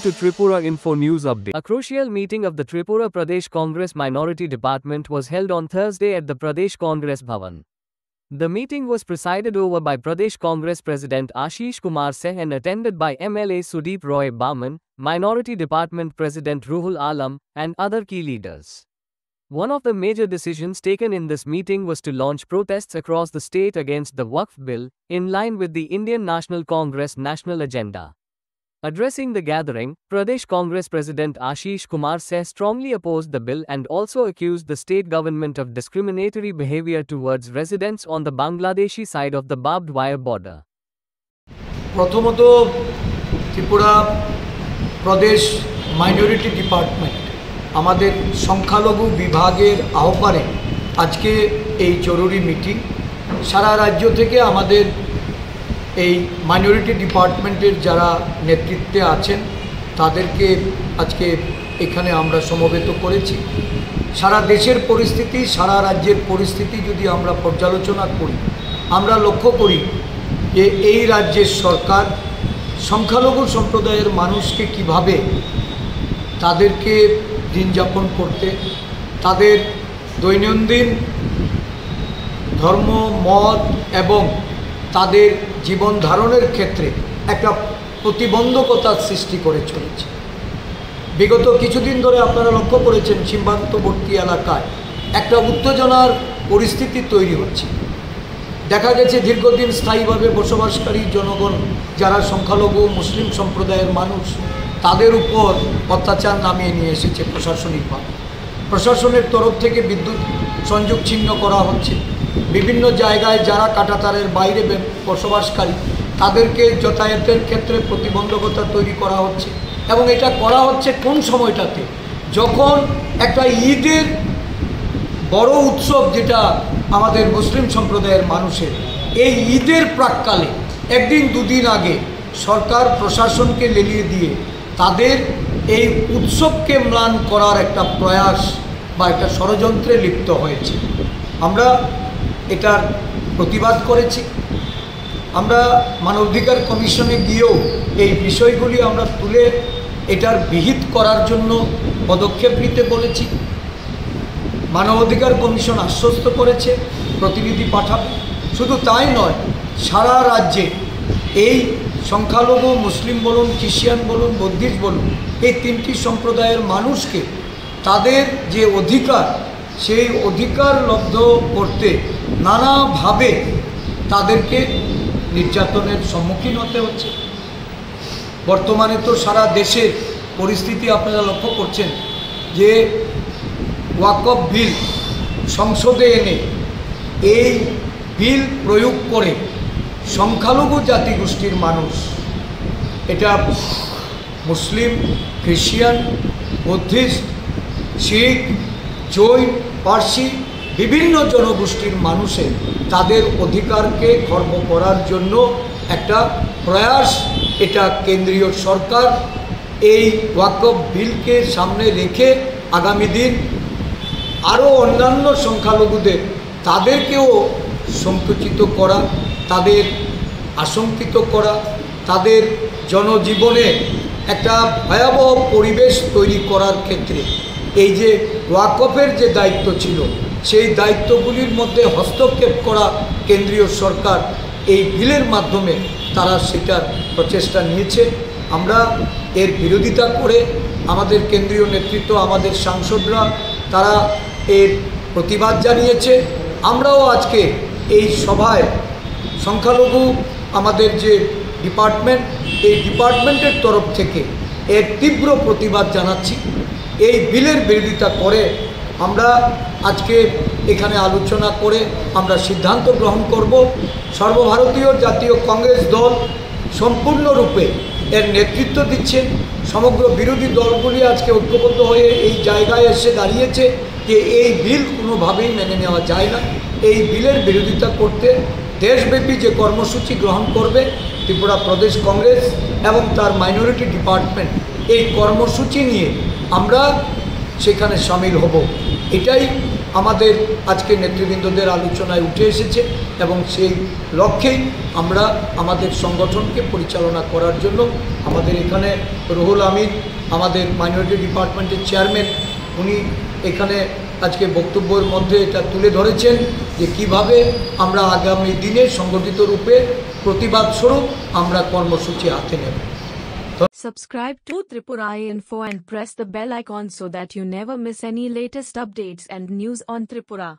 Welcome to Tripura Info News Update. A crucial meeting of the Tripura Pradesh Congress Minority Department was held on Thursday at the Pradesh Congress Bhavan. The meeting was presided over by Pradesh Congress President Ashish Kumar Seh and attended by MLA Sudeep Roy Baman, Minority Department President Ruhul Alam, and other key leaders. One of the major decisions taken in this meeting was to launch protests across the state against the Waqf Bill, in line with the Indian National Congress national agenda. Addressing the gathering, Pradesh Congress President Ashish Kumar Seh strongly opposed the bill and also accused the state government of discriminatory behavior towards residents on the Bangladeshi side of the barbed wire border. প্রথমত ত্রিপুরা প্রদেশ minority department আমাদের সংখ্যালঘু বিভাগের আহ্বানে আজকে এই জরুরি meeting সারা রাজ্য থেকে আমাদের এই মাইনরিটি ডিপার্টমেন্টের যারা নেতৃত্বে আছেন তাদেরকে আজকে এখানে আমরা সমবেত করেছি। সারা দেশের পরিস্থিতি, সারা রাজ্যের পরিস্থিতি যদি আমরা পর্যালোচনা করি, আমরা লক্ষ্য করি যে এই রাজ্যের সরকার সংখ্যালঘু সম্প্রদায়ের মানুষকে কিভাবে তাদেরকে দিন যাপন করতে, তাদের দৈনন্দিন ধর্ম মত এবং তাদের জীবন ধারণের ক্ষেত্রে একটা প্রতিবন্ধকতার সৃষ্টি করে চলেছে। বিগত কিছুদিন ধরে আপনারা লক্ষ্য করেছেন সীমান্তবর্তী এলাকায় একটা উত্তেজনার পরিস্থিতি তৈরি হচ্ছে। দেখা গেছে দীর্ঘদিন স্থায়ীভাবে বসবাসকারী জনগণ যারা সংখ্যালঘু মুসলিম সম্প্রদায়ের মানুষ, তাদের উপর অত্যাচার নামিয়ে নিয়ে এসেছে প্রশাসনিকভাবে। প্রশাসনের তরফ থেকে বিদ্যুৎ সংযোগ ছিন্ন করা হচ্ছে। বিভিন্ন জায়গায় যারা কাঁটাতারের বাইরে বসবাসকারী তাদেরকে যাতায়াতের ক্ষেত্রে প্রতিবন্ধকতা তৈরি করা হচ্ছে এবং এটা করা হচ্ছে কোন সময়টাতে, যখন একটা ঈদের বড় উৎসব যেটা আমাদের মুসলিম সম্প্রদায়ের মানুষের, এই ঈদের প্রাক্কালে একদিন দুদিন আগে সরকার প্রশাসনকে লেলিয়ে দিয়ে তাদের এই উৎসবকে ম্লান করার একটা প্রয়াস বা একটা ষড়যন্ত্রে লিপ্ত হয়েছে। আমরা এটার প্রতিবাদ করেছি। আমরা মানবাধিকার কমিশনে গিয়েও এই বিষয়গুলি আমরা তুলে এটার বিহিত করার জন্য পদক্ষেপ নিতে বলেছি। মানবাধিকার কমিশন আশ্বস্ত করেছে প্রতিনিধি পাঠাবে। শুধু তাই নয়, সারা রাজ্যে এই সংখ্যালঘু মুসলিম বলুন, খ্রিস্টান বলুন, বৌদ্ধিস্ট বলুন, এই তিনটি সম্প্রদায়ের মানুষকে তাদের যে অধিকার, সেই অধিকার লব্ধ করতে নানাভাবে তাদেরকে নির্যাতনের সম্মুখীন হতে হচ্ছে। বর্তমানে তো সারা দেশের পরিস্থিতি আপনারা লক্ষ্য করছেন যে ওয়াকফ বিল সংসদে এনে এই বিল প্রয়োগ করে সংখ্যালঘু জাতিগোষ্ঠীর মানুষ, এটা মুসলিম, খ্রিস্টান, বৌদ্ধিস্ট, শিখ, জৈন, পার্সি বিভিন্ন জনগোষ্ঠীর মানুষের তাদের অধিকারকে খর্ব করার জন্য একটা প্রয়াস। এটা কেন্দ্রীয় সরকার এই ওয়াকফ বিলকে সামনে রেখে আগামী দিন আরও অন্যান্য সংখ্যালঘুদের তাদেরকেও সংকুচিত করা, তাদের আশঙ্কিত করা, তাদের জনজীবনে একটা ভয়াবহ পরিবেশ তৈরি করার ক্ষেত্রে এই যে ওয়াকফের যে দায়িত্ব ছিল, সেই দায়িত্বগুলির মধ্যে হস্তক্ষেপ করা কেন্দ্রীয় সরকার এই বিলের মাধ্যমে তারা সেটার প্রচেষ্টা নিয়েছে। আমরা এর বিরোধিতা করে আমাদের কেন্দ্রীয় নেতৃত্ব, আমাদের সাংসদরা তারা এর প্রতিবাদ জানিয়েছে। আমরাও আজকে এই সভায় সংখ্যালঘু আমাদের যে ডিপার্টমেন্ট, এই ডিপার্টমেন্টের তরফ থেকে এর তীব্র প্রতিবাদ জানাচ্ছি। এই বিলের বিরোধিতা করে আমরা আজকে এখানে আলোচনা করে আমরা সিদ্ধান্ত গ্রহণ করব। সর্বভারতীয় জাতীয় কংগ্রেস দল সম্পূর্ণরূপে এর নেতৃত্ব দিচ্ছে। সমগ্র বিরোধী দলগুলি আজকে ঐক্যবদ্ধ হয়ে এই জায়গায় এসে দাঁড়িয়েছে যে এই বিল কোনোভাবেই মেনে নেওয়া যায় না। এই বিলের বিরোধিতা করতে দেশব্যাপী যে কর্মসূচি গ্রহণ করবে ত্রিপুরা প্রদেশ কংগ্রেস এবং তার মাইনরিটি ডিপার্টমেন্ট, এই কর্মসূচি নিয়ে আমরা সেখানে সামিল হব। এটাই আমাদের আজকে নেতৃবৃন্দদের আলোচনায় উঠে এসেছে এবং সেই লক্ষ্যেই আমরা আমাদের সংগঠনকে পরিচালনা করার জন্য আমাদের এখানে রুহুল আমিন আমাদের মাইনরিটি ডিপার্টমেন্টের চেয়ারম্যান উনি এখানে আজকে বক্তব্যের মধ্যে এটা তুলে ধরেছেন যে কিভাবে আমরা আগামী দিনে সংগঠিত রূপে প্রতিবাদ স্বরূপ আমরা কর্মসূচি হাতে নেব। Subscribe to Tripura Info and press the bell icon so that you never miss any latest updates and news on Tripura.